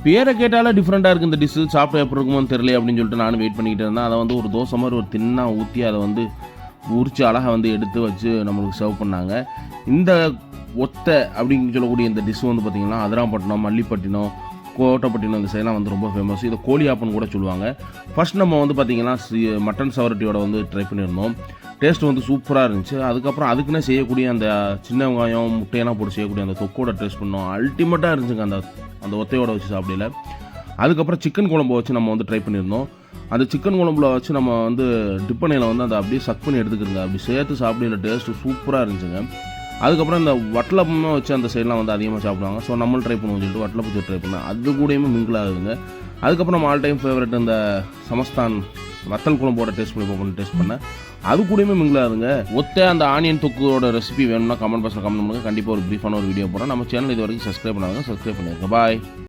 பேரை கேட்டாலே டிஃப்ரெண்ட்டாக இருக்குது இந்த டிஷ்ஷு, சாப்பிட்டு எப்படி இருக்குமோன்னு தெரியல அப்படின்னு சொல்லிட்டு நானும் வெயிட் பண்ணிக்கிட்டு இருந்தேன். அதை வந்து ஒரு தோசை மாதிரி ஒரு தின்னாக ஊற்றி அதை வந்து உரிச்சு அழகாக வந்து எடுத்து வச்சு நம்மளுக்கு சர்வ் பண்ணாங்க. இந்த ஒத்தை அப்படின்னு சொல்லக்கூடிய இந்த டிஷ் வந்து பார்த்திங்கன்னா அதிராம்பட்டினம், மல்லிப்பட்டினம், கோட்டைப்பட்டினம் இந்த சைடெலாம் வந்து ரொம்ப ஃபேமஸ். இதை கோழி ஆப்பன்னு கூட சொல்லுவாங்க. ஃபஸ்ட் நம்ம வந்து பார்த்திங்கன்னா மட்டன் சவரட்டியோட வந்து ட்ரை பண்ணியிருந்தோம். டேஸ்ட் வந்து சூப்பராக இருந்துச்சு. அதுக்கப்புறம் அதுக்குன்னே செய்யக்கூடிய அந்த சின்ன வெங்காயம் முட்டையெல்லாம் போட்டு செய்யக்கூடிய அந்த தொக்கோட டேஸ்ட் பண்ணோம். அல்டிமேட்டாக இருந்துச்சுங்க அந்த ஒத்தையோட வச்சு சாப்பிடல. அதுக்கப்புறம் சிக்கன் குழம்பு வச்சு நம்ம வந்து ட்ரை பண்ணியிருந்தோம். அந்த சிக்கன் குழம்புல வச்சு நம்ம வந்து டிப்பனையில் வந்து அதை அப்படியே சக் பண்ணி எடுத்துக்கிறோங்க. அப்படி சேர்த்து சாப்பிடல டேஸ்ட்டு சூப்பராக இருந்துச்சுங்க. அதுக்கப்புறம் இந்த வட்டலப்பமே வச்சு அந்த சைடெலாம் வந்து அதிகமாக சாப்பிடுவாங்க. ஸோ நம்மளும் ட்ரை பண்ணுவோம் சொல்லிட்டு வட்டலப்பூச்சி ட்ரை பண்ணேன். அது கூடயுமே மிங்கிள் ஆகுதுங்க. அதுக்கப்புறம் நம்ம ஆல் டைம் ஃபேவரட் இந்த சமஸ்தான் வத்தல் குழம்போட டேஸ்ட் பண்ணி டேஸ்ட் பண்ணேன். அது கூடயுமே மிங்கிள் ஆகுதுங்க. ஒத்த அந்த ஆனியன் தொக்கோட ரெசிபி வேணும்னா கமெண்ட் பாக்ஸில் கமெண்ட் பண்ணுங்கள். கண்டிப்பாக ஒரு ப்ரீஃபான ஒரு வீடியோ போடுறேன். நம்ம சேனல் இது வரைக்கும் சப்ஸ்கிரைப் பண்ணாங்க, சப்ஸ்கிரைப் பண்ணிடுங்க. பாய்.